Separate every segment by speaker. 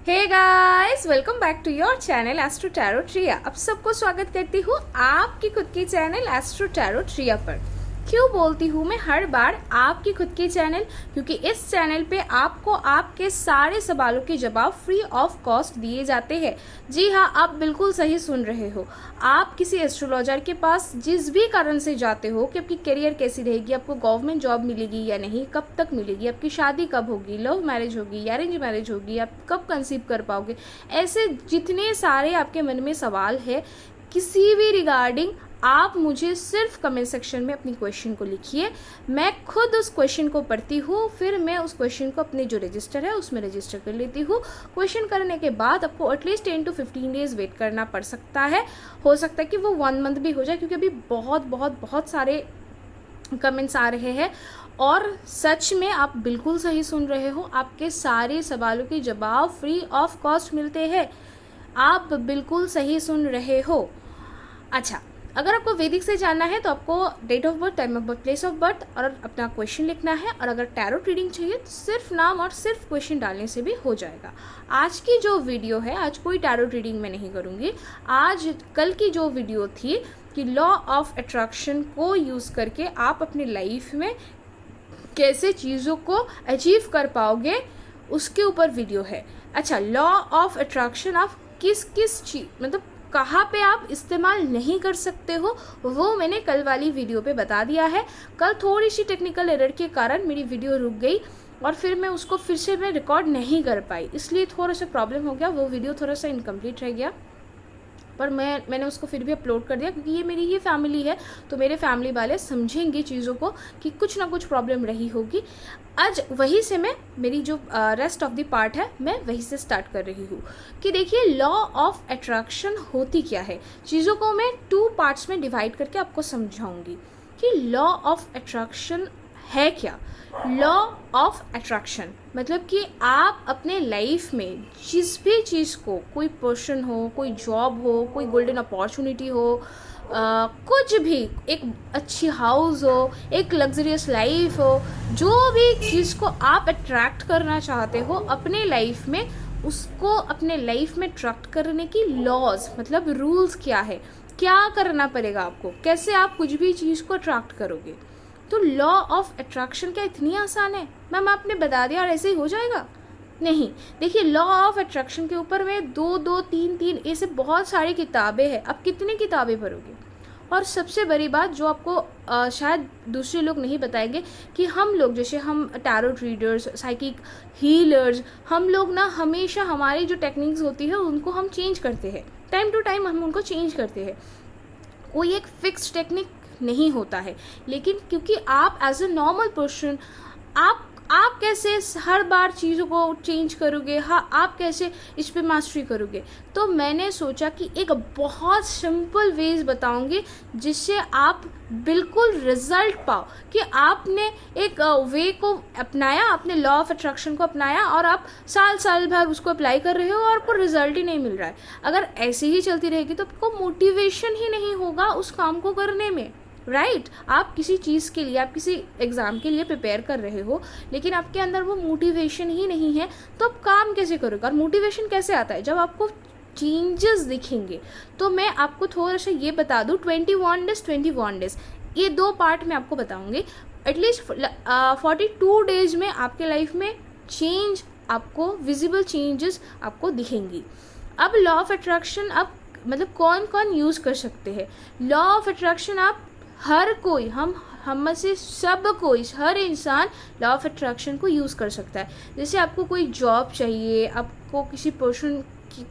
Speaker 1: Hey guys, welcome back to your channel Astro Tarot ट्रिया। अब सबको स्वागत करती हूँ आपकी खुद की चैनल एस्ट्रो टैरो ट्रिया पर। क्यों बोलती हूँ मैं हर बार आपकी खुद की चैनल? क्योंकि इस चैनल पे आपको आपके सारे सवालों के जवाब फ्री ऑफ कॉस्ट दिए जाते हैं। जी हाँ, आप बिल्कुल सही सुन रहे हो। आप किसी एस्ट्रोलॉजर के पास जिस भी कारण से जाते हो कि आपकी करियर कैसी रहेगी, आपको गवर्नमेंट जॉब मिलेगी या नहीं, कब तक मिलेगी, आपकी शादी कब होगी, लव मैरिज होगी या अरेंज मैरिज होगी, आप कब कंसीव कर पाओगे, ऐसे जितने सारे आपके मन में सवाल है किसी भी रिगार्डिंग, आप मुझे सिर्फ कमेंट सेक्शन में अपनी क्वेश्चन को लिखिए। मैं खुद उस क्वेश्चन को पढ़ती हूँ, फिर मैं उस क्वेश्चन को अपने जो रजिस्टर है उसमें रजिस्टर कर लेती हूँ। क्वेश्चन करने के बाद आपको एटलीस्ट 10 to 15 डेज वेट करना पड़ सकता है। हो सकता है कि वो 1 मंथ भी हो जाए, क्योंकि अभी बहुत सारे कमेंट्स आ रहे हैं। और सच में आप बिल्कुल सही सुन रहे हो, आपके सारे सवालों के जवाब फ्री ऑफ कॉस्ट मिलते हैं। आप बिल्कुल सही सुन रहे हो। अच्छा, अगर आपको वैदिक से जानना है तो आपको date of birth, time of birth, place of birth और अपना क्वेश्चन लिखना है। और अगर टैरो रीडिंग चाहिए तो सिर्फ नाम और सिर्फ क्वेश्चन डालने से भी हो जाएगा। आज की जो वीडियो है, आज कोई टैरो रीडिंग मैं नहीं करूँगी। आज कल की जो वीडियो थी कि लॉ ऑफ अट्रैक्शन को यूज़ करके आप अपनी लाइफ में कैसे चीज़ों को अचीव कर पाओगे, उसके ऊपर वीडियो है। अच्छा, लॉ ऑफ अट्रैक्शन आप किस किस चीज़ मतलब कहाँ पे आप इस्तेमाल नहीं कर सकते हो, वो मैंने कल वाली वीडियो पे बता दिया है। कल थोड़ी सी टेक्निकल एरर के कारण मेरी वीडियो रुक गई और फिर मैं उसको फिर से मैं रिकॉर्ड नहीं कर पाई, इसलिए थोड़ा सा प्रॉब्लम हो गया। वो वीडियो थोड़ा सा इनकम्प्लीट रह गया, पर मैंने उसको फिर भी अपलोड कर दिया, क्योंकि ये मेरी ही फैमिली है तो मेरे फैमिली वाले समझेंगे चीज़ों को कि कुछ ना कुछ प्रॉब्लम रही होगी। आज वहीं से मैं मेरी जो रेस्ट ऑफ द पार्ट है मैं वहीं से स्टार्ट कर रही हूँ कि देखिए लॉ ऑफ अट्रैक्शन होती क्या है। चीज़ों को मैं 2 पार्ट्स में डिवाइड करके आपको समझाऊंगी कि लॉ ऑफ अट्रैक्शन है क्या। लॉ ऑफ अट्रैक्शन मतलब कि आप अपने लाइफ में जिस भी चीज़ को, कोई पर्सन हो, कोई जॉब हो, कोई गोल्डन अपॉर्चुनिटी हो, कुछ भी, एक अच्छी हाउस हो, एक लग्जरियस लाइफ हो, जो भी चीज़ को आप अट्रैक्ट करना चाहते हो अपने लाइफ में, उसको अपने लाइफ में अट्रैक्ट करने की लॉज मतलब रूल्स क्या है, क्या करना पड़ेगा आपको, कैसे आप कुछ भी चीज़ को अट्रैक्ट करोगे। तो लॉ ऑफ अट्रैक्शन क्या इतनी आसान है मैम, आपने बता दिया और ऐसे ही हो जाएगा? नहीं। देखिए, लॉ ऑफ अट्रैक्शन के ऊपर में 2-2, 3-3 ऐसे बहुत सारी किताबें हैं। आप कितनी किताबें पढ़ोगे? और सबसे बड़ी बात जो आपको शायद दूसरे लोग नहीं बताएंगे कि हम लोग, जैसे हम टैरो रीडर्स, साइकिक हीलर्स, हम लोग ना हमेशा हमारी जो टेक्निक्स होती है उनको हम चेंज करते हैं, टाइम टू टाइम हम उनको चेंज करते हैं। कोई एक फिक्स टेक्निक नहीं होता है। लेकिन क्योंकि आप एज अ नॉर्मल पर्सन, आप कैसे हर बार चीज़ों को चेंज करोगे, हाँ, आप कैसे इस पे मास्टरी करोगे? तो मैंने सोचा कि एक बहुत सिंपल वेज बताऊंगी जिससे आप बिल्कुल रिजल्ट पाओ कि आपने एक वे को अपनाया, आपने लॉ ऑफ अट्रैक्शन को अपनाया और आप साल भर उसको अप्लाई कर रहे हो और आपको रिजल्ट ही नहीं मिल रहा है। अगर ऐसे ही चलती रहेगी तो आपको मोटिवेशन ही नहीं होगा उस काम को करने में, राइट। आप किसी चीज़ के लिए, आप किसी एग्ज़ाम के लिए प्रिपेयर कर रहे हो, लेकिन आपके अंदर वो मोटिवेशन ही नहीं है, तो आप काम कैसे करोगे? और मोटिवेशन कैसे आता है? जब आपको चेंजेस दिखेंगे। तो मैं आपको थोड़ा सा ये बता दूँ, 21 डेज ये 2 पार्ट में आपको बताऊँगी। एटलीस्ट 42 डेज में आपके लाइफ में चेंज, आपको विजिबल चेंजेस आपको दिखेंगी। अब लॉ ऑफ अट्रैक्शन अब मतलब कौन कौन यूज़ कर सकते हैं? लॉ ऑफ अट्रैक्शन आप हर कोई, हम में से सब कोई, हर इंसान लॉ ऑफ अट्रैक्शन को यूज़ कर सकता है। जैसे आपको कोई जॉब चाहिए, आपको किसी पर्सन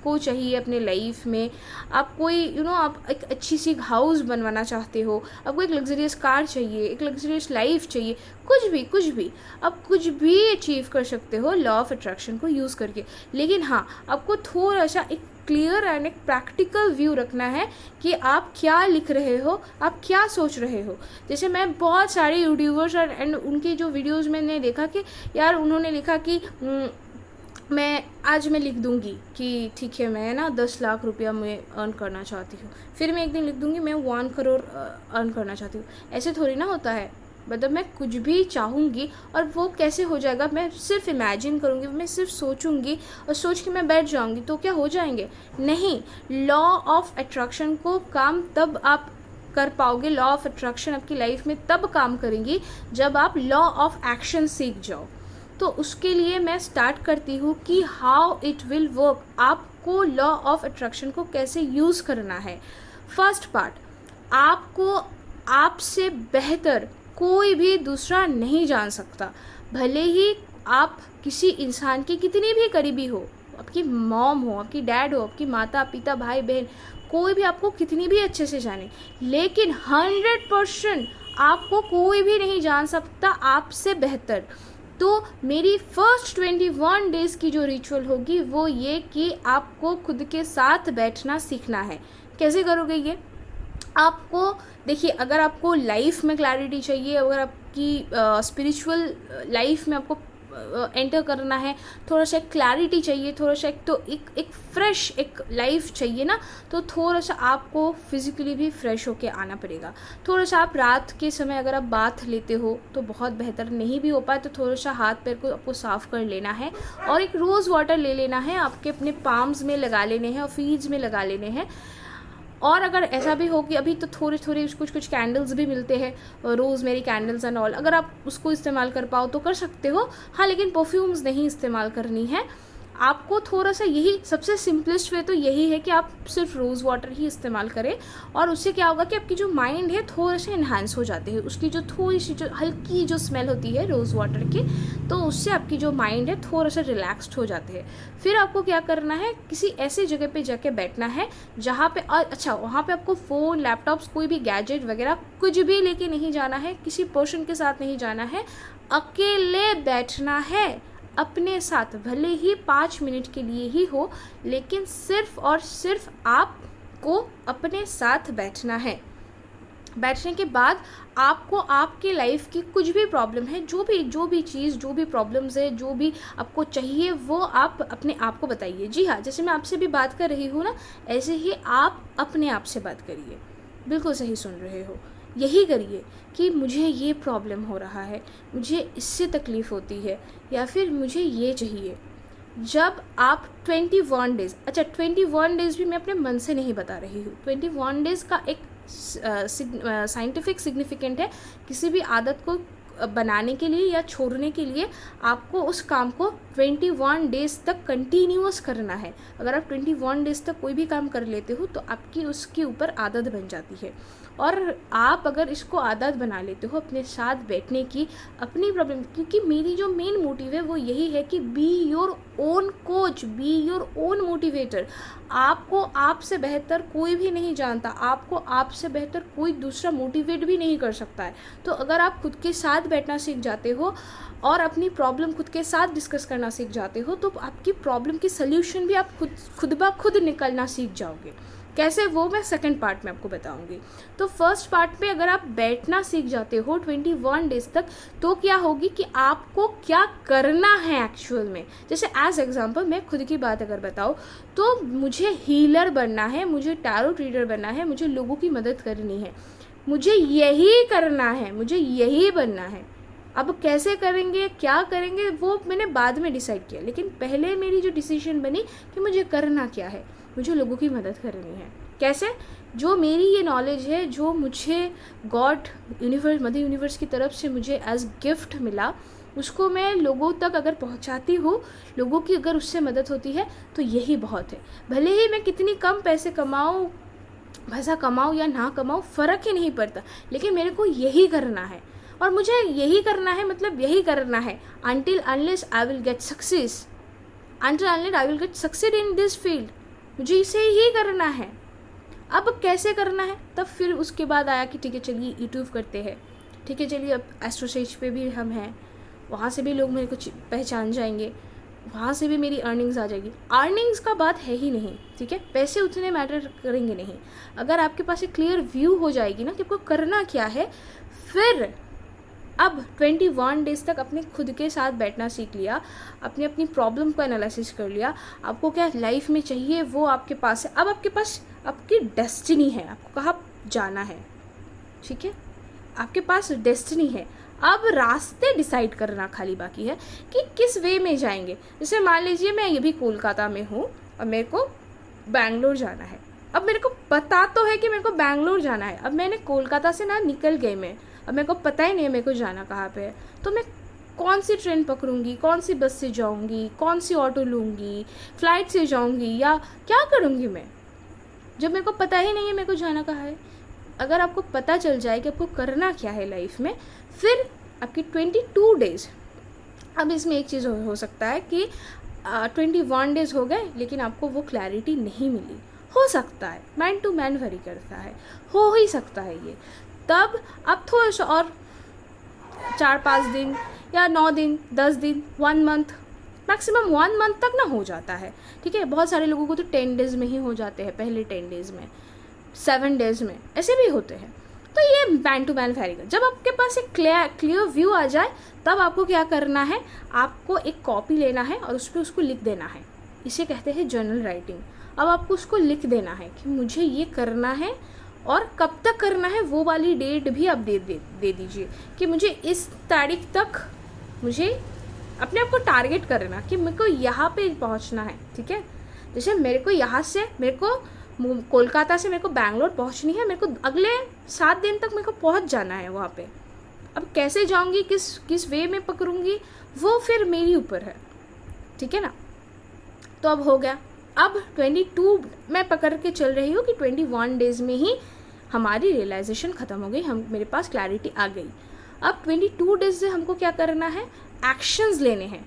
Speaker 1: को चाहिए अपने लाइफ में, आप कोई आप एक अच्छी सी हाउस बनवाना चाहते हो, आपको एक लग्जरियस कार चाहिए, एक लग्जरियस लाइफ चाहिए, कुछ भी आप कुछ भी अचीव कर सकते हो लॉ ऑफ अट्रैक्शन को यूज़ करके। लेकिन हाँ, आपको थोड़ा सा एक क्लियर एंड एक प्रैक्टिकल व्यू रखना है कि आप क्या लिख रहे हो, आप क्या सोच रहे हो। जैसे मैं बहुत सारे यूट्यूबर्स एंड उनकी जो वीडियोस मैंने देखा कि यार उन्होंने लिखा कि मैं लिख दूंगी कि ठीक है, मैं ना 10 लाख रुपया मैं अर्न करना चाहती हूँ, फिर मैं एक दिन लिख दूंगी मैं 1 करोड़ अर्न करना चाहती हूँ। ऐसे थोड़ी ना होता है। मतलब मैं कुछ भी चाहूँगी और वो कैसे हो जाएगा, मैं सिर्फ इमेजिन करूँगी, मैं सिर्फ सोचूंगी और सोच के मैं बैठ जाऊँगी तो क्या हो जाएंगे? नहीं। लॉ ऑफ अट्रैक्शन को काम तब आप कर पाओगे, लॉ ऑफ अट्रैक्शन आपकी लाइफ में तब काम करेंगी जब आप लॉ ऑफ एक्शन सीख जाओ। तो उसके लिए मैं स्टार्ट करती हूँ कि हाउ इट विल वर्क, आपको लॉ ऑफ अट्रैक्शन को कैसे यूज़ करना है। फर्स्ट पार्ट, आपको आपसे बेहतर कोई भी दूसरा नहीं जान सकता। भले ही आप किसी इंसान के कितनी भी करीबी हो, आपकी मॉम हो, आपकी डैड हो, आपकी माता पिता भाई बहन, कोई भी आपको कितनी भी अच्छे से जाने, लेकिन 100% आपको कोई भी नहीं जान सकता आपसे बेहतर। तो मेरी फर्स्ट 21 डेज़ की जो रिचुअल होगी वो ये कि आपको खुद के साथ बैठना सीखना है। कैसे करोगे ये? आपको देखिए, अगर आपको लाइफ में क्लैरिटी चाहिए, अगर आपकी स्पिरिचुअल लाइफ में आपको एंटर करना है, थोड़ा सा क्लैरिटी चाहिए, थोड़ा सा एक फ्रेश एक लाइफ चाहिए ना, तो थोड़ा सा आपको फिजिकली भी फ्रेश होके आना पड़ेगा। थोड़ा सा आप रात के समय अगर आप बाथ लेते हो तो बहुत बेहतर, नहीं भी हो पाए तो थोड़ा सा हाथ पैर को आपको साफ़ कर लेना है और एक रोज़ वाटर ले लेना है, आपके अपने पाम्स में लगा लेने हैं और फीड्स में लगा लेने हैं। और अगर ऐसा भी हो कि अभी तो थोड़े थोड़े कुछ कैंडल्स भी मिलते हैं, रोज़ मेरी कैंडल्स एंड ऑल, अगर आप उसको इस्तेमाल कर पाओ तो कर सकते हो। हाँ, लेकिन परफ्यूम्स नहीं इस्तेमाल करनी है आपको। थोड़ा सा यही सबसे सिंपलेस्ट वे तो यही है कि आप सिर्फ रोज़ वाटर ही इस्तेमाल करें, और उससे क्या होगा कि आपकी जो माइंड है थोड़ा सा इन्हांस हो जाते हैं, उसकी जो थोड़ी सी जो हल्की जो स्मेल होती है रोज़ वाटर की, तो उससे आपकी जो माइंड है थोड़ा सा रिलैक्स्ड हो जाते हैं। फिर आपको क्या करना है, किसी ऐसी जगह पे जाके बैठना है जहाँ पे अच्छा वहाँ पे आपको फ़ोन, लैपटॉप्स, कोई भी गैजेट वगैरह कुछ भी लेके नहीं जाना है, किसी पर्सन के साथ नहीं जाना है, अकेले बैठना है अपने साथ, भले ही 5 मिनट के लिए ही हो, लेकिन सिर्फ और सिर्फ आपको अपने साथ बैठना है। बैठने के बाद आपको आपके लाइफ की कुछ भी प्रॉब्लम है, जो भी चीज़, जो भी प्रॉब्लम्स है, जो भी आपको चाहिए वो आप अपने आप को बताइए। जी हाँ, जैसे मैं आपसे भी बात कर रही हूँ ना, ऐसे ही आप अपने आप से बात करिए। बिल्कुल सही सुन रहे हो, यही करिए कि मुझे ये प्रॉब्लम हो रहा है, मुझे इससे तकलीफ़ होती है, या फिर मुझे ये चाहिए। जब आप 21 डेज़, अच्छा 21 डेज़ भी मैं अपने मन से नहीं बता रही हूँ, 21 डेज़ का एक साइंटिफिक सिग्निफिकेंट है। किसी भी आदत को बनाने के लिए या छोड़ने के लिए आपको उस काम को 21 डेज़ तक कंटिन्यूअस करना है। अगर आप 21 डेज़ तक कोई भी काम कर लेते हो तो आपकी उसके ऊपर आदत बन जाती है। और आप अगर इसको आदत बना लेते हो अपने साथ बैठने की, अपनी प्रॉब्लम, क्योंकि मेरी जो मेन मोटिव है वो यही है कि be your own coach, be your own motivator. आपको आपसे बेहतर कोई भी नहीं जानता, आपको आपसे बेहतर कोई दूसरा मोटिवेट भी नहीं कर सकता है। तो अगर आप खुद के साथ बैठना सीख जाते हो और अपनी प्रॉब्लम खुद के साथ डिस्कस करना सीख जाते हो, तो आपकी प्रॉब्लम की सल्यूशन भी आप खुद ब खुद निकलना सीख जाओगे। कैसे, वो मैं सेकंड पार्ट में आपको बताऊंगी। तो फर्स्ट पार्ट पे अगर आप बैठना सीख जाते हो 21 डेज़ तक, तो क्या होगी कि आपको क्या करना है एक्चुअल में। जैसे एज एग्जांपल मैं खुद की बात अगर बताऊँ तो मुझे हीलर बनना है, मुझे टैरोट रीडर बनना है, मुझे लोगों की मदद करनी है, मुझे यही करना है, मुझे यही बनना है। अब कैसे करेंगे, क्या करेंगे, वो मैंने बाद में डिसाइड किया, लेकिन पहले मेरी जो डिसीजन बनी कि मुझे करना क्या है, मुझे लोगों की मदद करनी है। कैसे? जो मेरी ये नॉलेज है, जो मुझे गॉड, यूनिवर्स, मदर यूनिवर्स की तरफ से मुझे एज गिफ्ट मिला, उसको मैं लोगों तक अगर पहुंचाती हूँ, लोगों की अगर उससे मदद होती है तो यही बहुत है। भले ही मैं कितनी कम पैसे कमाऊँ, पैसा कमाऊँ या ना कमाऊँ, फ़र्क ही नहीं पड़ता, लेकिन मेरे को यही करना है और मुझे यही करना है, मतलब यही करना है until unless I will get success, until unless I will get succeed in this field, मुझे इसे ही करना है। अब कैसे करना है, तब फिर उसके बाद आया कि ठीक है चलिए यूट्यूब करते हैं, ठीक है चलिए अब एस्ट्रोसेज पे भी हम हैं, वहाँ से भी लोग मेरे को पहचान जाएंगे, वहाँ से भी मेरी अर्निंग्स आ जाएगी। अर्निंग्स का बात है ही नहीं, ठीक है, पैसे उतने मैटर करेंगे नहीं। अगर आपके पास एक क्लियर व्यू हो जाएगी ना कि आपको करना क्या है, फिर अब 21 डेज़ तक अपने खुद के साथ बैठना सीख लिया, अपनी अपनी प्रॉब्लम को एनालिसिस कर लिया, आपको क्या लाइफ में चाहिए वो आपके पास है। अब आपके पास आपकी डेस्टिनी है, आपको कहाँ जाना है, ठीक है। आपके पास डेस्टिनी है। अब रास्ते डिसाइड करना खाली बाकी है कि किस वे में जाएंगे। जैसे मान लीजिए मैं ये भी कोलकाता में हूँ और मेरे को बैंगलोर जाना है। अब मेरे को पता तो है कि मेरे को बैंगलोर जाना है, अब मैंने कोलकाता से ना निकल गई मैं, अब मेरे को पता ही नहीं है मेरे को जाना कहाँ पे है। तो मैं कौन सी ट्रेन पकड़ूंगी, कौन सी बस से जाऊंगी, कौन सी ऑटो लूँगी, फ़्लाइट से जाऊंगी या क्या करूँगी मैं, जब मेरे को पता ही नहीं है मेरे को जाना कहाँ है। अगर आपको पता चल जाए कि आपको करना क्या है लाइफ में, फिर आपकी 22 डेज़, अब इसमें एक चीज़ हो सकता है कि 21 डेज़ हो गए लेकिन आपको वो क्लैरिटी नहीं मिली, हो सकता है, मैन टू मैन वेरी करता है, हो ही सकता है ये। तब आप थोड़ा सा और 4-5 दिन या 9 दिन, 10 दिन, 1 मंथ, मैक्सिमम 1 मंथ तक ना हो जाता है, ठीक है। बहुत सारे लोगों को तो 10 डेज़ में ही हो जाते हैं, पहले 10 डेज़ में, 7 डेज़ में, ऐसे भी होते हैं। तो ये मैन टू मैन वेरी कर। जब आपके पास एक क्लियर व्यू आ जाए तब आपको क्या करना है, आपको एक कॉपी लेना है और उस पर उसको लिख देना है। इसे कहते हैं जर्नल राइटिंग। अब आपको उसको लिख देना है कि मुझे ये करना है और कब तक करना है, वो वाली डेट भी आप दे दीजिए कि मुझे इस तारीख तक मुझे अपने आप को टारगेट करना कि मेरे को यहाँ पे पहुँचना है, ठीक है। जैसे मेरे को यहाँ से, मेरे को कोलकाता से मेरे को बैंगलोर पहुँचनी है, मेरे को अगले 7 दिन तक मेरे को पहुँच जाना है वहाँ पे। अब कैसे जाऊँगी, किस वे में पकड़ूँगी, वो फिर मेरी ऊपर है, ठीक है ना। तो अब हो गया। अब 22 मैं पकड़ के चल रही हूँ कि 21 डेज़ में ही हमारी रियलाइजेशन ख़त्म हो गई, मेरे पास क्लैरिटी आ गई। अब 22 डेज से हमको क्या करना है, एक्शंस लेने हैं,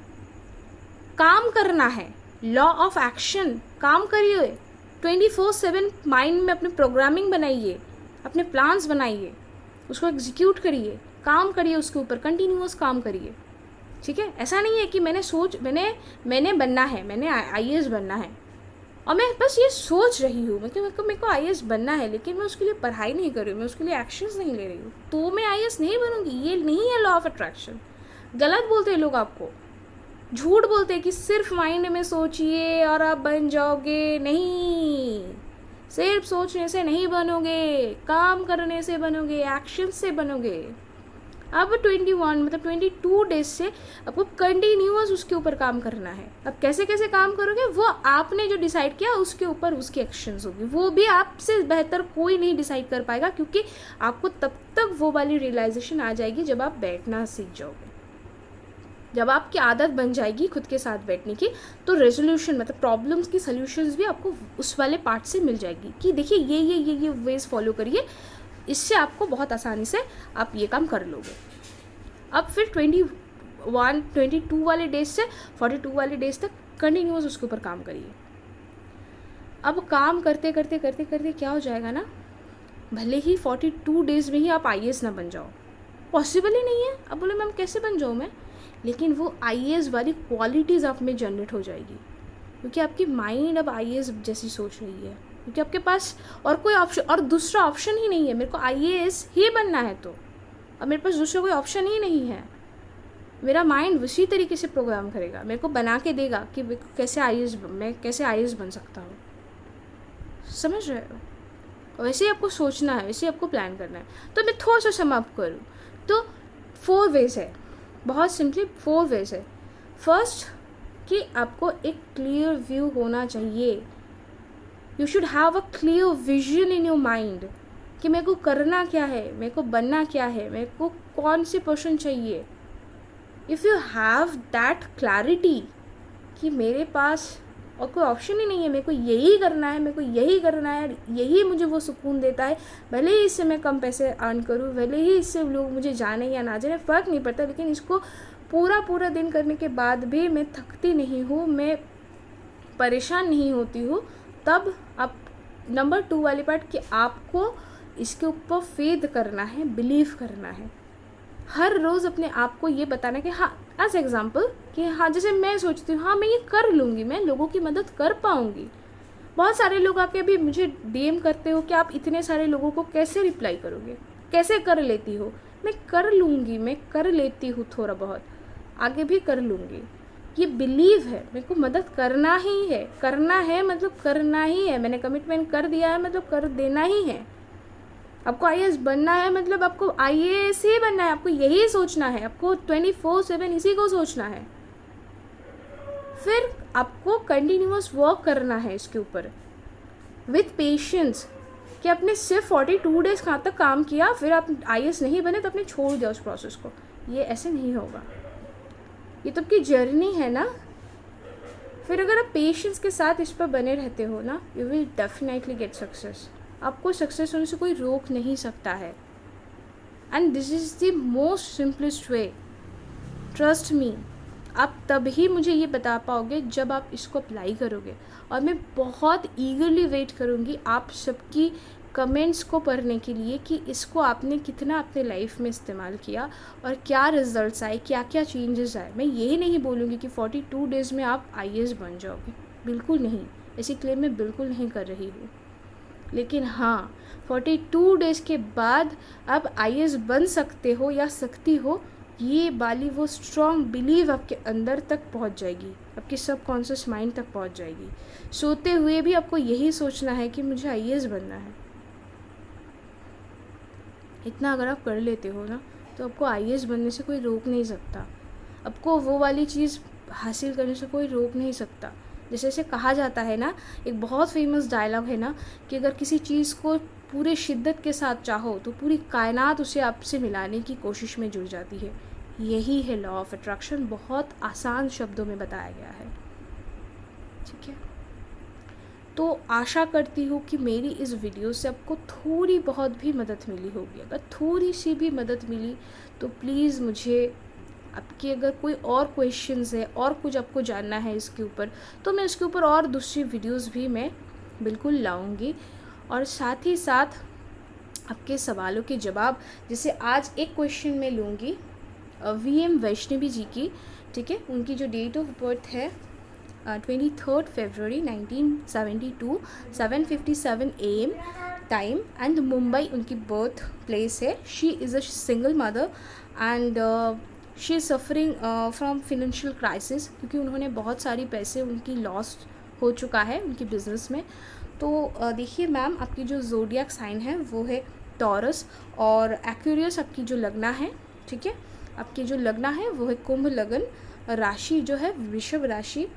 Speaker 1: काम करना है, लॉ ऑफ एक्शन, काम करिए 24/7। माइंड में अपने प्रोग्रामिंग बनाइए, अपने प्लान्स बनाइए, उसको एग्जीक्यूट करिए, काम करिए, उसके ऊपर कंटिन्यूअस काम करिए, ठीक है। ऐसा नहीं है कि मैंने बनना है, मैंने IAS बनना है और मैं बस ये सोच रही हूँ मेरे को IAS बनना है, लेकिन मैं उसके लिए पढ़ाई नहीं कर रही हूँ, मैं उसके लिए एक्शंस नहीं ले रही हूँ, तो मैं IAS नहीं बनूँगी। ये नहीं है लॉ ऑफ अट्रैक्शन। गलत बोलते हैं लोग, आपको झूठ बोलते हैं कि सिर्फ माइंड में सोचिए और आप बन जाओगे। नहीं, सिर्फ सोचने से नहीं बनोगे, काम करने से बनोगे, एक्शन से बनोगे। अब 21 मतलब 22 डेज से आपको कंटिन्यूअस उसके ऊपर काम करना है। अब कैसे कैसे काम करोगे, वो आपने जो डिसाइड किया उसके ऊपर उसकी एक्शंस होगी। वो भी आपसे बेहतर कोई नहीं डिसाइड कर पाएगा, क्योंकि आपको तब तक वो वाली रियलाइजेशन आ जाएगी जब आप बैठना सीख जाओगे, जब आपकी आदत बन जाएगी खुद के साथ बैठने की। तो रेजोल्यूशन मतलब प्रॉब्लम्स की सोल्यूशंस भी आपको उस वाले पार्ट से मिल जाएगी कि देखिए ये वेज फॉलो करिए, इससे आपको बहुत आसानी से आप ये काम कर लोगे। अब फिर 22 वाले डेज से 42 वाले डेज तक कंटिन्यूअस उसके ऊपर काम करिए। अब काम करते करते करते करते क्या हो जाएगा ना, भले ही 42 डेज में ही आप IAS ना बन जाओ, पॉसिबल ही नहीं है। अब बोले मैम कैसे बन जाऊँ मैं, लेकिन वो IAS वाली क्वालिटीज़ आप में जनरेट हो जाएगी, क्योंकि आपकी माइंड अब IAS जैसी सोच रही है, क्योंकि आपके पास और कोई ऑप्शन और दूसरा ऑप्शन ही नहीं है। मेरे को IAS ही बनना है, तो अब मेरे पास दूसरा कोई ऑप्शन ही नहीं है। मेरा माइंड उसी तरीके से प्रोग्राम करेगा, मेरे को बना के देगा कि मैं कैसे IAS बन सकता हूँ, समझ रहे हो। वैसे ही आपको सोचना है, वैसे ही आपको प्लान करना है। तो मैं थोड़ा सा समाप्त करूँ तो 4 वेज है, बहुत सिंपली 4 वेज है। फर्स्ट कि आपको एक क्लियर व्यू होना चाहिए। You should have a clear vision in your mind कि मेरे को करना क्या है, मेरे को बनना क्या है, मेरे को कौन सी पर्सन चाहिए। If you have that clarity कि मेरे पास और कोई ऑप्शन ही नहीं है, मेरे को यही करना है, मेरे को यही करना है, यही मुझे वो सुकून देता है, भले ही इससे मैं कम पैसे अर्न करूँ, भले ही इससे लोग मुझे जाने या ना जाने, फ़र्क नहीं पड़ता, लेकिन इसको पूरा दिन करने के बाद भी मैं थकती नहीं हूँ, मैं परेशान नहीं होती हूँ। तब आप नंबर 2 वाली पार्ट कि आपको इसके ऊपर फेथ करना है, बिलीव करना है। हर रोज़ अपने आप को ये बताना कि हाँ, एज एग्जाम्पल कि हाँ, जैसे मैं सोचती हूँ हाँ मैं ये कर लूँगी, मैं लोगों की मदद कर पाऊँगी। बहुत सारे लोग आके भी मुझे DM करते हो कि आप इतने सारे लोगों को कैसे रिप्लाई करोगे, कैसे कर लेती हो। मैं कर लूँगी, मैं कर लेती हूँ, थोड़ा बहुत आगे भी कर लूँगी। ये बिलीव है, मेरे को मदद करना ही है, करना है मतलब करना ही है। मैंने कमिटमेंट कर दिया है मतलब कर देना ही है। आपको आईएएस बनना है मतलब आपको आईएएस ही बनना है, आपको यही सोचना है, आपको 24/7 इसी को सोचना है। फिर आपको कंटिन्यूअस वर्क करना है इसके ऊपर विथ पेशेंस, कि आपने सिर्फ 42 डेज कहाँ तक काम किया फिर आप आईएएस नहीं बने तो आपने छोड़ दिया उस प्रोसेस को। ये ऐसे नहीं होगा, ये तो आपकी जर्नी है ना। फिर अगर आप पेशेंस के साथ इस पर बने रहते हो ना, you will definitely get success. आपको सक्सेस होने से कोई रोक नहीं सकता है। And this is the most simplest way, trust me. आप तभी मुझे ये बता पाओगे जब आप इसको अप्लाई करोगे। और मैं बहुत ईगरली वेट करूँगी आप सबकी कमेंट्स को पढ़ने के लिए कि इसको आपने कितना अपने लाइफ में इस्तेमाल किया और क्या रिजल्ट्स आए, क्या क्या चेंजेस आए। मैं यही नहीं बोलूँगी कि 42 डेज़ में आप आईएएस बन जाओगे, बिल्कुल नहीं, ऐसी क्लेम मैं बिल्कुल नहीं कर रही हूँ। लेकिन हाँ, 42 डेज़ के बाद आप आईएएस बन सकते हो या सकती हो, ये वाली वो स्ट्रॉन्ग बिलीव आपके अंदर तक पहुंच जाएगी, आपके सबकॉन्शियस माइंड तक पहुंच जाएगी। सोते हुए भी आपको यही सोचना है कि मुझे आईएएस बनना है। इतना अगर आप कर लेते हो ना, तो आपको आईएएस बनने से कोई रोक नहीं सकता, आपको वो वाली चीज़ हासिल करने से कोई रोक नहीं सकता। जैसे कहा जाता है ना, एक बहुत फेमस डायलॉग है ना, कि अगर किसी चीज़ को पूरे शिद्दत के साथ चाहो तो पूरी कायनात उसे आपसे मिलाने की कोशिश में जुड़ जाती है। यही है लॉ ऑफ अट्रैक्शन, बहुत आसान शब्दों में बताया गया है। ठीक है, तो आशा करती हूँ कि मेरी इस वीडियो से आपको थोड़ी बहुत भी मदद मिली होगी। अगर थोड़ी सी भी मदद मिली तो प्लीज़ मुझे, आपकी अगर कोई और क्वेश्चंस है और कुछ आपको जानना है इसके ऊपर, तो मैं इसके ऊपर और दूसरी वीडियोस भी मैं बिल्कुल लाऊंगी। और साथ ही साथ आपके सवालों के जवाब, जैसे आज एक क्वेश्चन मैं लूँगी वीएम वैष्णवी जी की। ठीक है, उनकी जो डेट ऑफ बर्थ है 23 फरवरी 1972, 7:57 AM टाइम, एंड मुंबई उनकी बर्थ प्लेस है। She is a single mother and she is suffering from financial crisis, क्योंकि उन्होंने बहुत सारी पैसे उनकी लॉस हो चुका है उनकी बिज़नेस में। तो देखिए मैम, आपकी जो ज़ोडिएक साइन है वो है टॉरस, और एक्वेरियस आपकी जो लगना है, ठीक है, आपकी जो लगना है वो है कुंभ लगन, राशि जो है वृषभ राशि।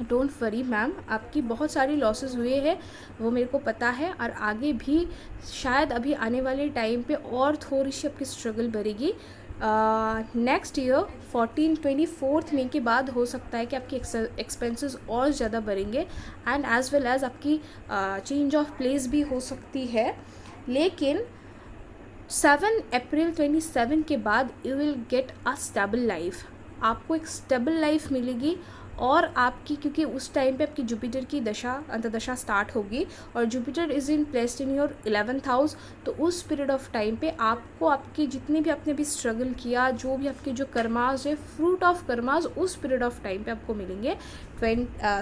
Speaker 1: डोंट वरी मैम, आपकी बहुत सारी लॉसेस हुए हैं वो मेरे को पता है, और आगे भी शायद अभी आने वाले टाइम पे और थोड़ी सी आपकी स्ट्रगल बढ़ेगी। नेक्स्ट ईयर 24 मई के बाद हो सकता है कि आपकी एक्सपेंसेस और ज़्यादा बढ़ेंगे, एंड एज वेल एज आपकी चेंज ऑफ प्लेस भी हो सकती है। लेकिन 7 अप्रैल 27 के बाद you will get a stable life, आपको एक स्टेबल लाइफ मिलेगी। और आपकी, क्योंकि उस टाइम पे आपकी जुपिटर की दशा अंतर्दशा स्टार्ट होगी, और Jupiter is in placed in your 11th house, तो उस पीरियड ऑफ टाइम पे आपको आपकी जितने भी आपने भी स्ट्रगल किया, जो भी आपके जो कर्माज है, फ्रूट ऑफ कर्माज उस पीरियड ऑफ टाइम पे आपको मिलेंगे।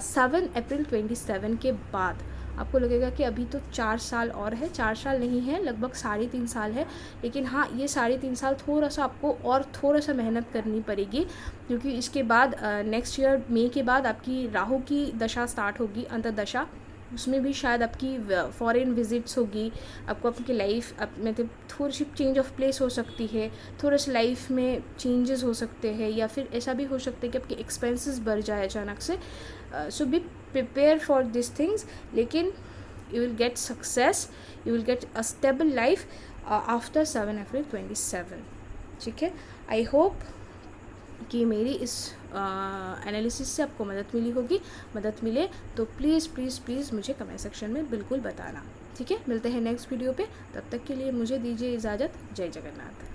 Speaker 1: 7 अप्रैल 27 के बाद आपको लगेगा कि अभी तो 4 साल और है, 4 साल नहीं है, लगभग 3.5 साल है। लेकिन हाँ, ये 3.5 साल थोड़ा सा आपको और थोड़ा सा मेहनत करनी पड़ेगी, क्योंकि इसके बाद नेक्स्ट ईयर मई के बाद आपकी राहु की दशा स्टार्ट होगी, अंतर्दशा। उसमें भी शायद आपकी फॉरेन विजिट्स होगी, आपको आपकी लाइफ मतलब थोड़ी सी चेंज ऑफ प्लेस हो सकती है, थोड़ा सा लाइफ में चेंजेस हो सकते हैं, या फिर ऐसा भी हो सकता है कि आपके एक्सपेंसेस बढ़ जाए अचानक से। So be prepare for this things, लेकिन you will get success, you will get a stable life after 7 April 27। ठीक है, आई होप कि मेरी इस एनालिसिस से आपको मदद मिली होगी। मदद मिले तो प्लीज़ प्लीज़ प्लीज़ मुझे कमेंट सेक्शन में बिल्कुल बताना। ठीक है, मिलते हैं नेक्स्ट वीडियो पे, तब तक के लिए मुझे दीजिए इजाज़त। जय जगन्नाथ।